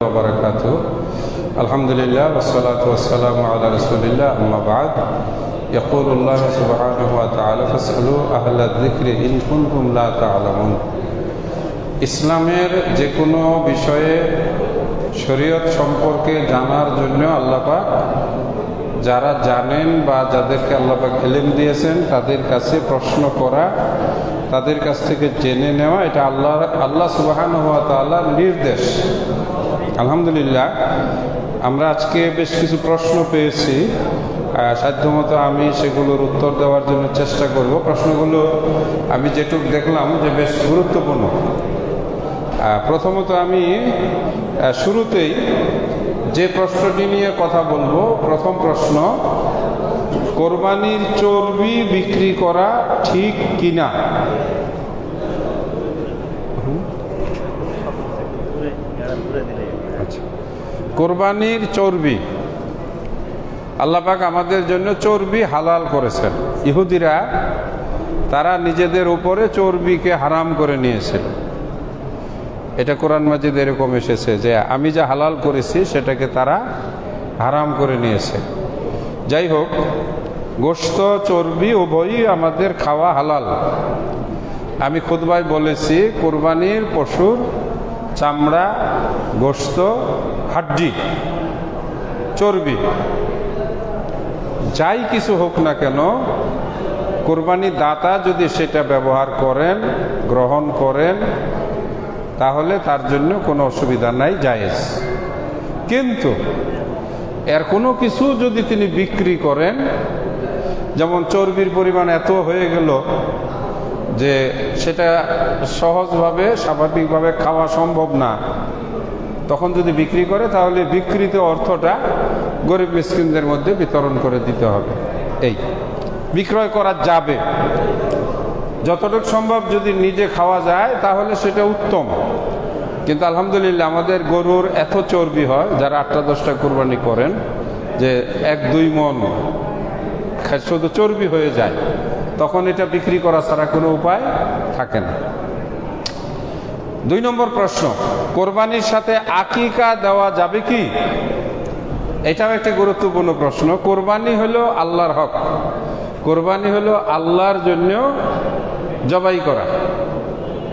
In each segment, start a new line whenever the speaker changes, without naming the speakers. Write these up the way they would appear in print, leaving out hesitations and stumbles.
वबरकातुहू अल्हम्दुलिल्लाह वस्सलातु वस्सलामु अला रसूलिल्लाह अम्मा बाद यक़ूलुल्लाहु सुब्हानहु व तआला फस्अलू अहला ज़िक्रि इन कुनतुम ला ता'लामून। ইসলামের যে কোনো বিষয়ে শরীয়ত সম্পর্কে জানার জন্য আল্লাহ পাক যারা জানেন বা যাদেরকে আল্লাহ পাক ইলম দিয়েছেন তাদের কাছে প্রশ্ন করা, তাদের কাছ থেকে জেনে নেওয়া, এটা আল্লাহ সুবহানাহু ওয়া তাআলার নির্দেশ। আলহামদুলিল্লাহ আমরা আজকে বেশ কিছু প্রশ্ন পেয়েছি, সাধ্যমতো আমি সেগুলোর উত্তর দেওয়ার জন্য চেষ্টা করব। প্রশ্নগুলো আমি যেটুকু দেখলাম যে বেশ গুরুত্বপূর্ণ। প্রথমত আমি শুরুতেই যে প্রশ্নটি নিয়ে কথা বলবো, প্রথম প্রশ্ন, কোরবানির চর্বি বিক্রি করা ঠিক কিনা? কোরবানির চর্বি, আল্লাহ পাক আমাদের জন্য চর্বি হালাল করেছেন। ইহুদিরা তারা নিজেদের উপরে চর্বিকে হারাম করে নিয়েছিল। এটা কোরআন মাজিদ এরকম এসেছে যে আমি যা হালাল করেছি সেটাকে তারা হারাম করে নিয়েছে। যাই হোক, গোশত চর্বি উভয়ই আমাদের খাওয়া হালাল। আমি খুতবায় বলেছি কোরবানির পশুর চামড়া, গোশত, হাড্ডি, চর্বি যাই কিছু হোক না কেন, কোরবানি দাতা যদি সেটা ব্যবহার করেন, গ্রহণ করেন, তাহলে তার জন্য কোনো অসুবিধা নাই, জায়েজ। কিন্তু এর কোনো কিছু যদি তিনি বিক্রি করেন, যেমন চর্বির পরিমাণ এত হয়ে গেল যে সেটা সহজভাবে স্বাভাবিকভাবে খাওয়া সম্ভব না, তখন যদি বিক্রি করে তাহলে বিক্রিত অর্থটা গরিব মিসকিনদের মধ্যে বিতরণ করে দিতে হবে। এই বিক্রয় করা যাবে, যতটুকু সম্ভব যদি নিজে খাওয়া যায় তাহলে সেটা উত্তম। কিন্তু আলহামদুলিল্লাহ আমাদের গরুর এত চর্বি হয়, যারা 8-10টা কুরবানি করেন, যে 1-2 মণ শুধু চর্বি হয়ে যায়, তখন এটা বিক্রি করা ছাড়া কোনো উপায় থাকে না। 2 নম্বর প্রশ্ন, কোরবানির সাথে আকিকা দেওয়া যাবে কি? এটাও একটি গুরুত্বপূর্ণ প্রশ্ন। কোরবানি হলো আল্লাহর হক, কোরবানি হলো আল্লাহর জন্য জবাই করা,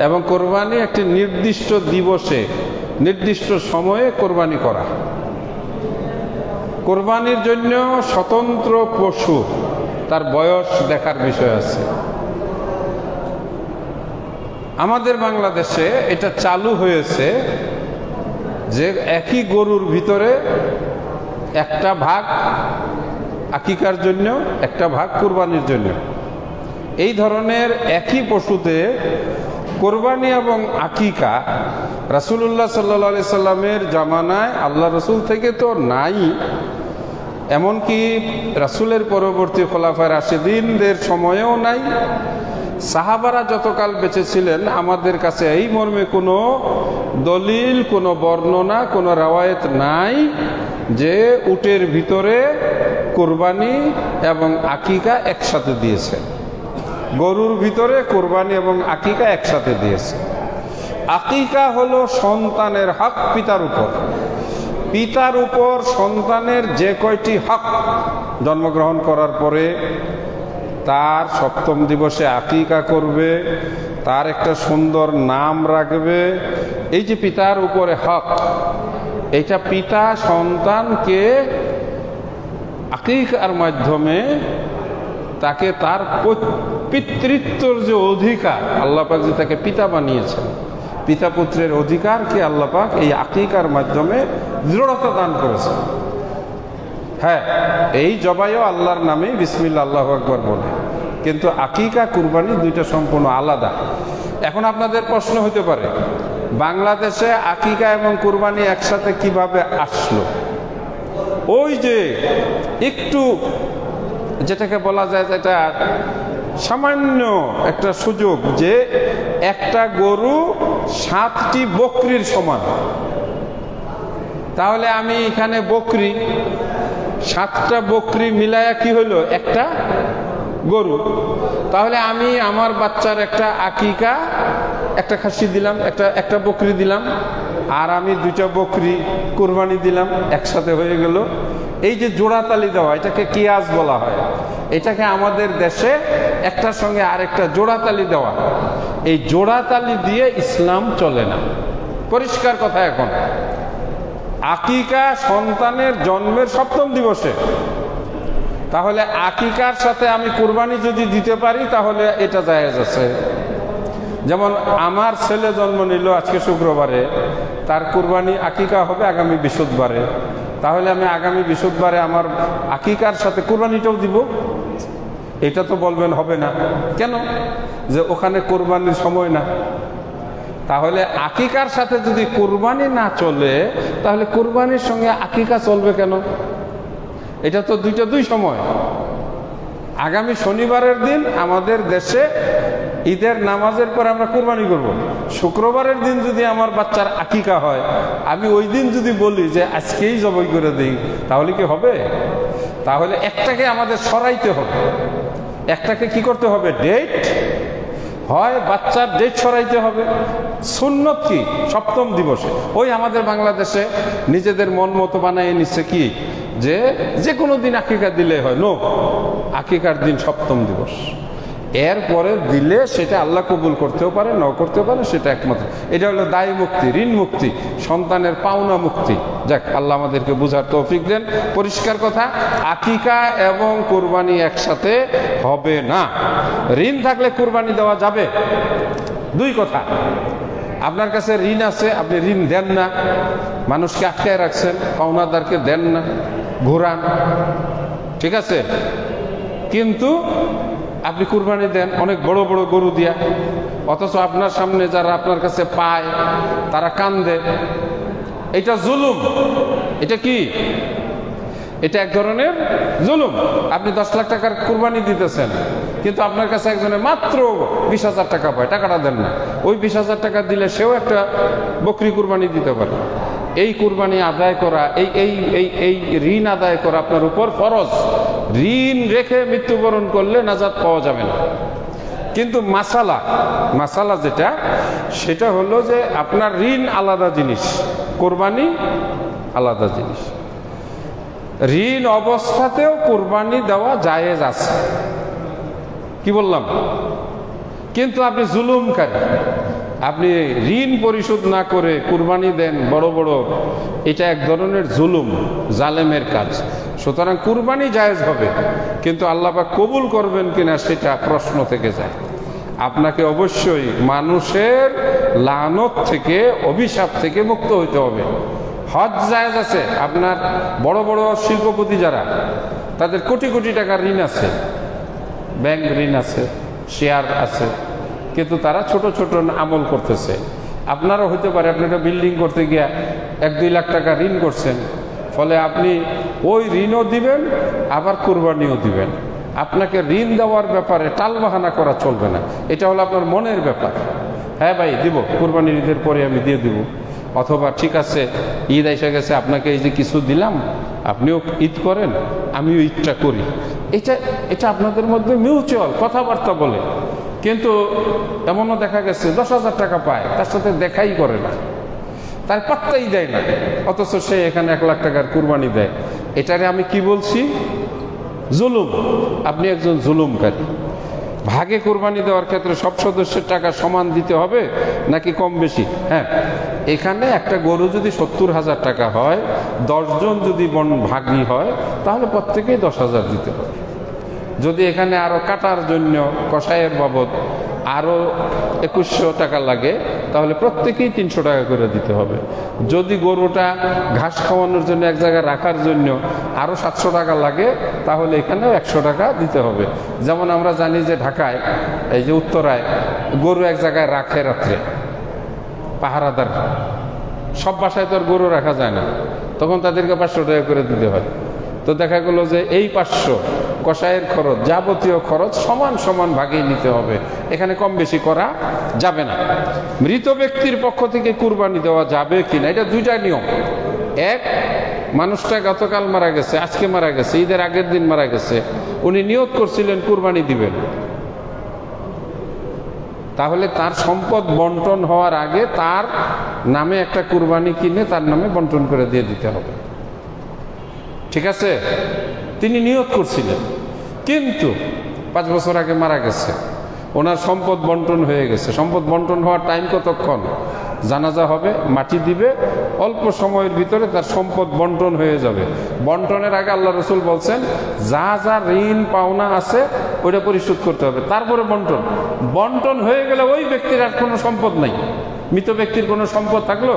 এবং কোরবানি একটি নির্দিষ্ট দিবসে নির্দিষ্ট সময়ে কোরবানি করা। কোরবানির জন্য স্বতন্ত্র পশু, তার বয়স দেখার বিষয় আছে। আমাদের বাংলাদেশে এটা চালু হয়েছে যে একই গরুর ভিতরে একটা ভাগ আকিকার জন্য, একটা ভাগ কুরবানির জন্য। এই ধরনের একই পশুতে কোরবানি এবং আকিকা রাসূলুল্লাহ সাল্লাল্লাহু আলাইহি সাল্লামের জামানায় আল্লাহ রসুল থেকে তো নাই, এমনকি রাসূলের পরবর্তী খোলাফায়ে রাশিদিনদের সময়েও নাই। সাহাবারা যতকাল বেঁচে ছিলেন আমাদের কাছে এই মর্মে কোনো দলিল, কোনো বর্ণনা, কোনো রাওয়ায়াত নাই যে উটের ভিতরে কোরবানি এবং আকিকা একসাথে দিয়েছে। গরুর ভিতরে কোরবানি এবং আকিকা একসাথে দিয়েছে। আকিকা হলো সন্তানের হক পিতার উপর। পিতার উপর সন্তানের যে কয়টি হক, জন্মগ্রহণ করার পরে তার 7ম দিবসে আকিকা করবে, তার একটা সুন্দর নাম রাখবে, এই যে পিতার উপরে হক, এটা পিতা সন্তানকে আকিকার মাধ্যমে তাকে তার পিতৃত্বর যে অধিকার, আল্লাহ পাক যে তাকে পিতা বানিয়েছেন, পিতা পুত্রের অধিকারকে আল্লাহ পাক এই আকিকার মাধ্যমে দৃঢ়তা দান করেছেন। হ্যাঁ, এই জবাইও আল্লাহর নামে বিসমিল্লাহ আল্লাহু আকবার বলে, কিন্তু আকিকা কুরবানি দুইটা সম্পূর্ণ আলাদা। এখন আপনাদের প্রশ্ন হতে পারে, বাংলাদেশে আকিকা এবং কুরবানি একসাথে কিভাবে আসলো? ওই যে একটু যেটাকে বলা যায় যেটা সামান্য একটা সুযোগ, যে একটা গরু 7টি বকরির সমান। তাহলে আমি এখানে বকরি, 7টা বকরি মিলায়া কি হলো? একটা গরু। তাহলে আমি আমার বাচ্চার একটা আকিকা, একটা খাসি দিলাম, একটা বকরি দিলাম, আর আমি 2টা বকরি কুরবানি দিলাম, একসাথে হয়ে গেল। এই যে জোড়াতালি দেওয়া, এটাকে কিয়াস বলা হয়। এটাকে আমাদের দেশে একটার সঙ্গে আরেকটা জোড়াতালি দেওয়া, এই জোড়াতালি দিয়ে ইসলাম চলে না। পরিষ্কার কথা। এখন আকিকা সন্তানের জন্মের 7ম দিবসে, তাহলে আকিকার সাথে আমি কুরবানি যদি দিতে পারি তাহলে এটা জায়েজ আছে। যেমন আমার ছেলে জন্ম নিল আজকে শুক্রবারে, তার কুরবানি আকিকা হবে আগামী বৃহস্পতিবারে, তাহলে আমি আগামী বৃহস্পতিবারে আমার আকিকার সাথে কুরবানিটাও দিব? এটা তো বলবেন হবে না। কেন? যে ওখানে কুরবানির সময় না। তাহলে আকিকার সাথে যদি কুরবানি না চলে, তাহলে কুরবানির সঙ্গে আকিকা চলবে কেন? এটা তো দুই সময়। আগামী শনিবারের দিন আমাদের দেশে ঈদের নামাজের পর আমরা কুরবানি করব। শুক্রবারের দিন যদি আমার বাচ্চার আকিকা হয়, আমি ওই দিন যদি বলি যে আজকেই জবাই করে দিই, তাহলে কি হবে? তাহলে একটাকে আমাদের সরাইতে হবে। একটাকে কি করতে হবে? ডেট, হয় বাচ্চার ডেট সরাইতে হবে। সুন্নত কি? 7ম দিবসে। ওই আমাদের বাংলাদেশে নিজেদের মন মতো বানায় নিচ্ছে কি, যে কোনো দিন আকিকা দিলে হয়। নো, আকিকার দিন 7ম দিবস। এরপরে দিলে সেটা আল্লাহ কবুল করতেও পারে, নাও করতেও পারে, সেটা একমাত্র। এটা হলো দায় মুক্তি, ঋণ মুক্তি, সন্তানের পাওনা মুক্তি। যাক, আল্লাহ আমাদেরকে বুঝার তৌফিক দেন। পরিষ্কার কথা, আকিকা এবং কুরবানি একসাথে হবে না। ঋণ থাকলে কুরবানি দেওয়া যাবে। 2 কথা, আপনার কাছে ঋণ আছে, আপনি ঋণ দেন না, মানুষকে আটকায় রাখছেন, পাওনাদারকে দেন না, ঘোরান, ঠিক আছে, কিন্তু আপনি কুরবানি দেন অনেক বড় বড় গরু দিয়া, অথচ আপনার সামনে যারা আপনার কাছে পায় তারা কান্দে। এটা জুলুম। এটা কি? এটা এক ধরনের জুলুম। আপনি 10 লাখ টাকার কুরবানি দিতেছেন, কিন্তু আপনার কাছে একজনের মাত্র 20,000 টাকা পায়, টাকাটা দেন না। ওই 20,000 টাকা দিলে সেও একটা বকরি কুরবানি দিতে পারে। এই কুরবানি আদায় করা, এই ঋণ আদায় করা আপনার উপর ফরজ। ঋণ রেখে মৃত্যুবরণ করলে নাজাত পাওয়া যাবে না। কিন্তু মাসালা যেটা, সেটা হলো যে আপনার ঋণ আলাদা জিনিস, কোরবানি আলাদা জিনিস। ঋণ অবস্থাতেও কোরবানি দেওয়া জায়েজ আছে, কি বললাম? কিন্তু আপনি জুলুমকারী, আপনি ঋণ পরিশোধ না করে কুরবানি দেন বড় বড়, এটা এক ধরনের জুলুম, জালেমের কাজ। সুতরাং কুরবানি জায়েজ হবে, কিন্তু আল্লাহ পাক কবুল করবেন কিনা সেটা প্রশ্ন থেকে যায়। আপনাকে অবশ্যই মানুষের লানত থেকে, অভিশাপ থেকে মুক্ত হইতে হবে। হজ জায়েজ আছে। আপনার বড় বড় শিল্পপতি যারা, তাদের কোটি কোটি টাকার ঋণ আছে, ব্যাংক ঋণ আছে, শেয়ার আছে, কিন্তু তারা ছোট ছোট আমল করতেছে। আপনারও হইতে পারে আপনি একটা বিল্ডিং করতে গিয়া 1-2 লাখ টাকা ঋণ করছেন, ফলে আপনি ওই ঋণও দিবেন আবার কুরবানিও দিবেন। আপনাকে ঋণ দেওয়ার ব্যাপারে টালবাহানা করা চলবে না। এটা হলো আপনার মনের ব্যাপার। হ্যাঁ ভাই দিব, কুরবানির ঈদের পরে আমি দিয়ে দিব, অথবা ঠিক আছে ঈদ এসে গেছে, আপনাকে এই যে কিছু দিলাম, আপনিও ঈদ করেন, আমিও ঈদটা করি। এটা আপনাদের মধ্যে মিউচুয়াল কথাবার্তা বলে। কিন্তু এমনও দেখা গেছে 10,000 টাকা পায়, তার সাথে দেখাই করে না, তার পাত্তাই দেয় না, অথচ সে এখানে 1 লাখ টাকার কুরবানি দেয়। এটারে আমি কি বলছি? জুলুম। আপনি একজন জুলুমকারী। ভাগে কুরবানি দেওয়ার ক্ষেত্রে সব সদস্যের টাকা সমান দিতে হবে নাকি কম বেশি? হ্যাঁ, এখানে একটা গরু যদি 70,000 টাকা হয়, 10 জন যদি ভাগী হয়, তাহলে প্রত্যেকেই 10,000 দিতে হবে। যদি এখানে আরো কাটার জন্য কষায়ের বাবদ আরো 2100 টাকা লাগে, তাহলে প্রত্যেকেই 300 টাকা করে দিতে হবে। যদি গরুটা ঘাস খাওয়ানোর জন্য এক জায়গায় রাখার জন্য আরো 700 টাকা লাগে, তাহলে এখানেও 100 টাকা দিতে হবে। যেমন আমরা জানি যে ঢাকায়, এই যে উত্তরায়, গরু এক জায়গায় রাখে রাত্রে, পাহারাদার। সব বাসায় তো আর গরু রাখা যায় না, তখন তাদেরকে 500 টাকা করে দিতে হয়। তো দেখা গেল যে এই 500 কষায়ের খরচ, যাবতীয় খরচ সমান সমান ভাগে নিতে হবে, এখানে কম বেশি করা যাবে না। মৃত ব্যক্তির পক্ষ থেকে কুরবানি দেওয়া যাবে কিনা, এটা 2টা নিয়ম। এক, মানুষটা গতকাল মারা গেছে, আজকে মারা গেছে, ঈদের আগের দিন মারা গেছে, উনি নিয়ত করছিলেন কুরবানি দিবেন, তাহলে তার সম্পদ বন্টন হওয়ার আগে তার নামে একটা কুরবানি কিনে তার নামে বন্টন করে দিয়ে দিতে হবে। ঠিক আছে? তিনি নিয়ত করছিলেন, কিন্তু 5 বছর আগে মারা গেছে, ওনার সম্পদ বন্টন হয়ে গেছে। সম্পদ বন্টন হওয়ার টাইম কতক্ষণ? জানাজা হবে, মাটি দিবে, অল্প সময়ের ভিতরে তার সম্পদ বন্টন হয়ে যাবে। বন্টনের আগে আল্লাহ রসুল বলছেন যা যা ঋণ পাওনা আছে ওইটা পরিশোধ করতে হবে, তারপরে বন্টন। বন্টন হয়ে গেলে ওই ব্যক্তির আর কোনো সম্পদ নাই, মৃত ব্যক্তির কোনো সম্পদ থাকলো,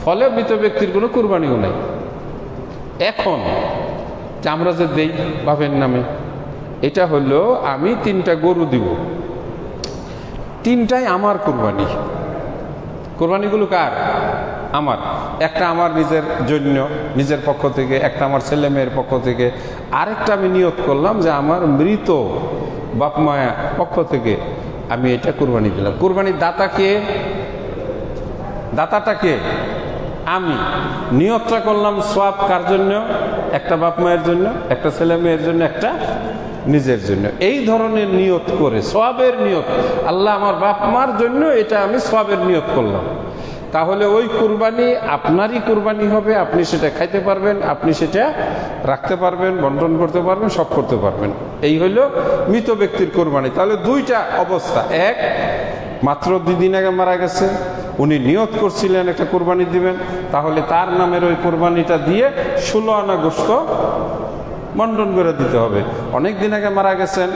ফলে মৃত ব্যক্তির কোনো কুরবানিও নাই। এখন আমরা যে দেই বাপের নামে, এটা হলো আমি 3টা গরু দিব, 3টাই আমার কুরবানি। কুরবানিগুলো কার? আমার। একটা আমার নিজের জন্য, নিজের পক্ষ থেকে, একটা আমার ছেলে মেয়ের পক্ষ থেকে, আরেকটা আমি নিয়ত করলাম যে আমার মৃত বাপ মায়ের পক্ষ থেকে আমি এটা কুরবানি দিলাম। কুরবানির দাতা কে? দাতাটা কে? আমি। নিয়তটা করলাম সওয়াব কার জন্য? একটা বাপ মায়ের জন্য, একটা ছেলে মেয়ের জন্য, একটা নিজের জন্য। এই ধরনের নিয়ত করে, সওয়াবের নিয়ত, আল্লাহ আমার বাপ মার জন্য এটা আমি সওয়াবের নিয়ত করলাম, তাহলে ওই কুরবানি আপনারই কুরবানি হবে। আপনি সেটা খাইতে পারবেন, আপনি সেটা রাখতে পারবেন, বন্টন করতে পারবেন, সব করতে পারবেন। এই হইল মৃত ব্যক্তির কুরবানি। তাহলে 2টা অবস্থা। এক, মাত্র 2 দিন আগে মারা গেছে, উনি নিয়ত করছিলেন একটা কুরবানি দিবেন, তাহলে তার নামের ওই কুরবানিটা দিয়ে 16 আনা গোশত বন্টন করে দিতে হবে। অনেক দিন আগে মারা গেছেন,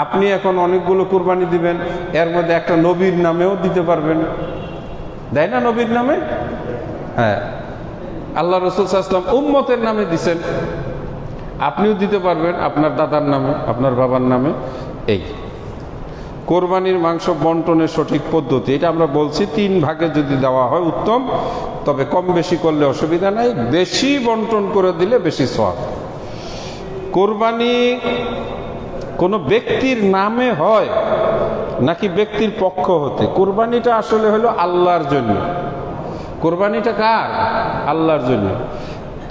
আপনি এখন অনেকগুলো কুরবানি দিবেন, এর মধ্যে একটা নবীর নামেও দিতে পারবেন। দেয় না নবীর নামে? হ্যাঁ, আল্লাহ রাসূল সাল্লাল্লাহু আলাইহি ওয়াসাল্লাম উম্মতের নামে দিছেন, আপনিও দিতে পারবেন আপনার দাদার নামে, আপনার বাবার নামে। এই কোরবানির মাংস বন্টনের সঠিক পদ্ধতি, এটা আমরা বলছি 3 ভাগে যদি দেওয়া হয় উত্তম, তবে কম বেশি করলে অসুবিধা নাই। বেশি বন্টন করে দিলে বেশি সওয়াব। কোরবানি কোনো ব্যক্তির নামে হয় নাকি ব্যক্তির পক্ষ হতে? কোরবানিটা আসলে হলো আল্লাহর জন্য। কোরবানিটা কার? আল্লাহর জন্য।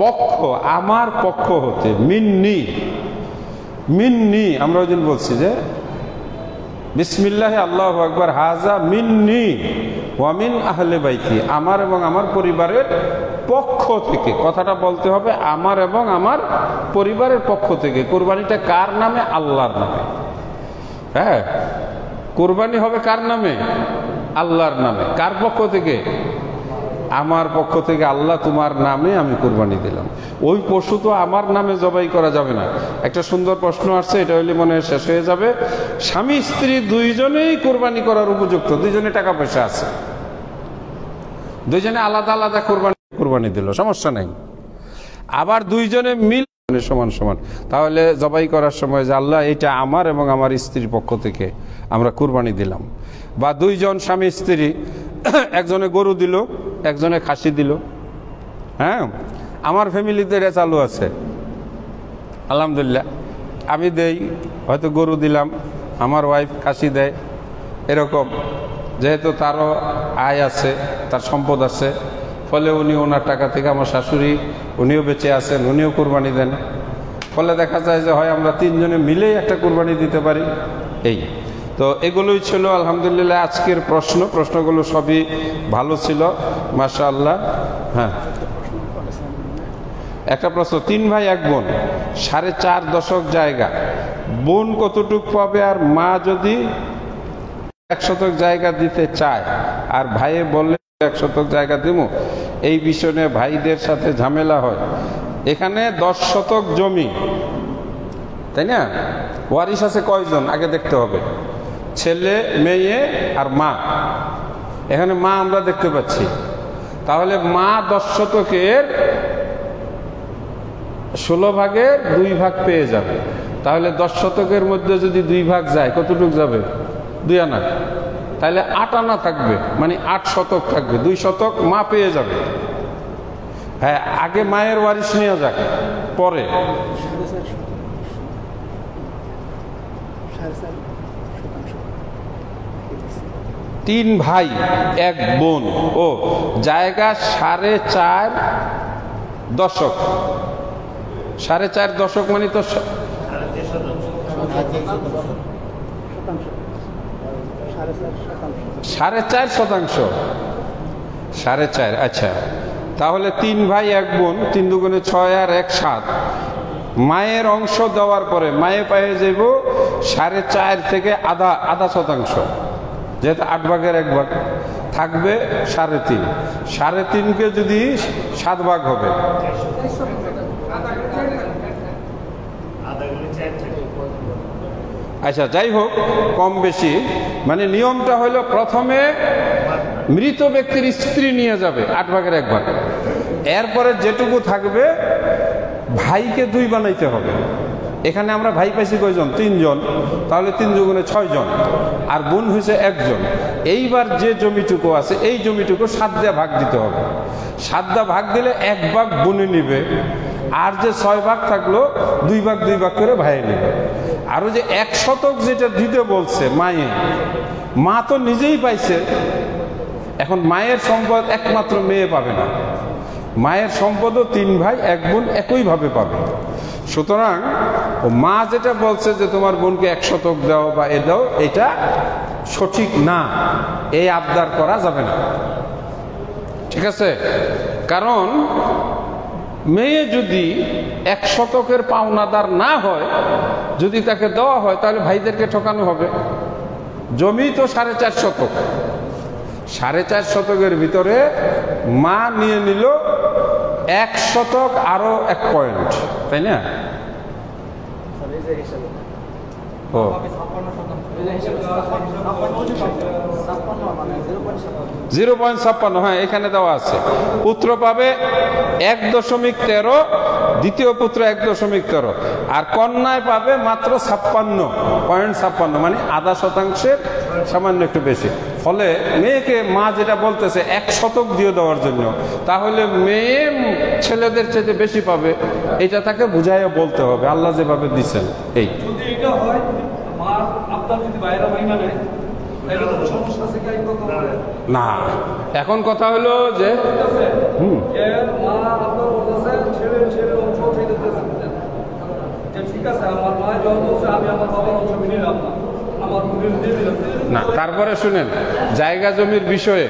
পক্ষ, আমার পক্ষ হতে, মিন্নি। মিন্নি আমরা ওই দিন বলছি যে বিসমিল্লাহি আল্লাহু আকবার, হাজা মিন্নি ওয়া মিন আহলে বাইতি, আমার এবং আমার পরিবারের পক্ষ থেকে। কথাটা বলতে হবে আমার এবং আমার পরিবারের পক্ষ থেকে। কোরবানিটা কার নামে? আল্লাহর নামে। হ্যাঁ, কোরবানি হবে কার নামে? আল্লাহর নামে। কার পক্ষ থেকে? আমার পক্ষ থেকে। আল্লাহ তোমার নামে আমি কোরবানি দিলাম। ওই পশু তো আমার নামে জবাই করা যাবে না। একটা সুন্দর প্রশ্ন আসছে, এটা হইলে মনে হয় শেষ হয়ে যাবে। স্বামী স্ত্রী 2 জনেই কোরবানি করার উপযুক্ত, 2 জনে টাকা পয়সা আছে, 2 জনে আলাদা আলাদা কোরবানি দিল, সমস্যা নাই। আবার 2 জনে মিল সমান সমান, তাহলে জবাই করার সময় যে আল্লাহ এটা আমার এবং আমার স্ত্রীর পক্ষ থেকে আমরা কুরবানি দিলাম। বা 2 জন স্বামী স্ত্রী, একজনে গরু দিল, একজনে খাসি দিল। হ্যাঁ, আমার ফ্যামিলিতে এটা চালু আছে আলহামদুলিল্লাহ। আমি দেই, হয়তো গরু দিলাম, আমার ওয়াইফ খাসি দেয়, এরকম। যেহেতু তারও আয় আছে, তার সম্পদ আছে, ফলে উনি ওনার টাকা থেকে, আমার শাশুড়ি উনিও বেঁচে আছেন, উনিও কুরবানি দেন। ফলে দেখা যায় যে হয় আমরা 3 জনে মিলেই একটা কুরবানি দিতে পারি। এই তো এগুলোই ছিল আলহামদুলিল্লাহ আজকের প্রশ্নগুলো সবই ভালো ছিল মাশাআল্লাহ। হ্যাঁ, একটা প্রশ্ন, 3 ভাই 1 বোন, 4.5 দশক জায়গা, বোন কতটুক পাবে? আর মা যদি 1 শতক জায়গা দিতে চায় আর ভাইয়ে বললে 1 শতক জায়গা দিব, এই বিষয়ে ভাইদের সাথে ঝামেলা হয়। এখানে 10 শতক জমি, তাই না? ওয়ারিশ আছে কয়জন আগে দেখতে হবে, ছেলে মেয়ে আর মা। এখানে মা আমরা দেখতে পাচ্ছি, তাহলে মা 10 শতকের 16 ভাগের 2 ভাগ পেয়ে যাবে। তাহলে 10 শতকের মধ্যে যদি 2 ভাগ যায়, কতটুক যাবে? 2 আনা। তাহলে 8 আনা থাকবে, মানে 8 শতক থাকবে। 2 শতক মা পেয়ে যাবে। হ্যাঁ, আগে মায়ের ওয়ারিশ নিয়ে যাক, পরে। 3 ভাই 1 বোন, ও জায়গা 4.5 দশক। 4.5 দশক মানে তো 4.5 4.5%। 4.5, আচ্ছা। তাহলে 3 ভাই 1 বোন, 3 দুগুণে 6 আর 1 7। মায়ের অংশ দেওয়ার পরে মায়ে পায়ে যাব 4.5 থেকে আধা শতাংশ, যেহেতু 8 ভাগের 1 ভাগ থাকবে 3.5। 3.5কে যদি 7 ভাগ হবে, আচ্ছা যাই হোক কম বেশি, মানে নিয়মটা হলো প্রথমে মৃত ব্যক্তির স্ত্রী নিয়ে যাবে 8 ভাগের 1 ভাগ, এরপরে যেটুকু থাকবে ভাইকে 2 বানাইতে হবে। এখানে আমরা ভাই পাইছি কয়জন? 3 জন, তাহলে 3 দুগুণে 6 জন, আর বোন হয়েছে 1 জন। এইবার যে জমিটুকু আছে এই জমিটুকু 7 দিয়ে ভাগ দিতে হবে। 7 দিয়ে ভাগ দিলে 1 ভাগ বোনে নিবে, আর যে 6 ভাগ থাকলো 2 ভাগ করে ভাইয়ে নেবে। আরো যে 1 শতক যেটা দিতে বলছে মায়ে, মা তো নিজেই পাইছে, এখন মায়ের সম্পদ একমাত্র মেয়ে পাবে না, মায়ের সম্পদও 3 ভাই 1 বোন একইভাবে পাবে। সুতরাং মা যেটা বলছে যে তোমার বোনকে 1 শতক দাও বা এ দাও, এটা সঠিক না, এই আবদার করা যাবে না, ঠিক আছে? কারণ মেয়ে যদি 1 শতকের পাওনাদার না হয়, যদি তাকে দেওয়া হয় তাহলে ভাইদেরকে ঠকানো হবে। জমি তো 4.5 শতক, 4.5 শতকের ভিতরে মা নিয়ে নিল 1 শতক আরো 1 পয়েন্ট, তাই না? ও 0.56, হ্যাঁ এখানে দেওয়া আছে। পুত্র পাবে 1.13, দ্বিতীয় পুত্র 1.13, আর কন্যায় পাবে মাত্র 56.56, মানে আধা শতাংশের সামান্য একটু বেশি। ফলে মেয়েকে মা যেটা বলতেছে 1 শতক দিয়ে দেওয়ার জন্য, তাহলে মেয়ে ছেলেদের চেয়ে বেশি পাবে, এটা তাকে বুঝাইয়া বলতে হবে আল্লাহ যেভাবে দিচ্ছেন। এই না, এখন কথা হলো যে না, তারপরে শুনেন জায়গা জমির বিষয়ে,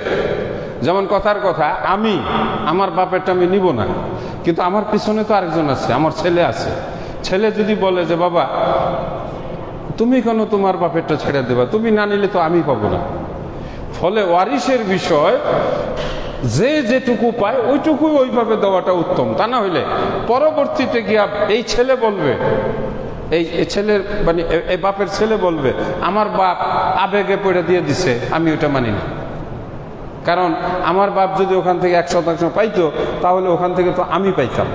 যেমন কথার কথা, আমি আমার বাপেরটা আমি নিব না, কিন্তু আমার পিছনে তো আরেকজন আছে, আমার ছেলে আছে। ছেলে যদি বলে যে বাবা তুমি কেন তোমার বাপেরটা ছেড়ে দেবা, তুমি না নিলে তো আমি পাবো না। ফলে ওয়ারিশের বিষয় যে যেটুকু পায় ওইটুকু ওইভাবে দেওয়াটা উত্তম, তা না হইলে পরবর্তীতে গিয়া এই ছেলে বলবে, এই ছেলের মানে এই বাপের ছেলে বলবে আমার বাপ আবেগে পড়ে দিয়ে দিছে, আমি ওটা মানি না। কারণ আমার বাপ যদি ওখান থেকে 1 শতাংশ পাইতো, তাহলে ওখান থেকে তো আমি পাইতাম।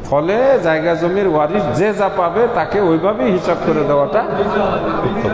ফলে জায়গা জমির ওয়ারিশ যে যা পাবে তাকে ওইভাবেই হিসাব করে দেওয়াটা উত্তম।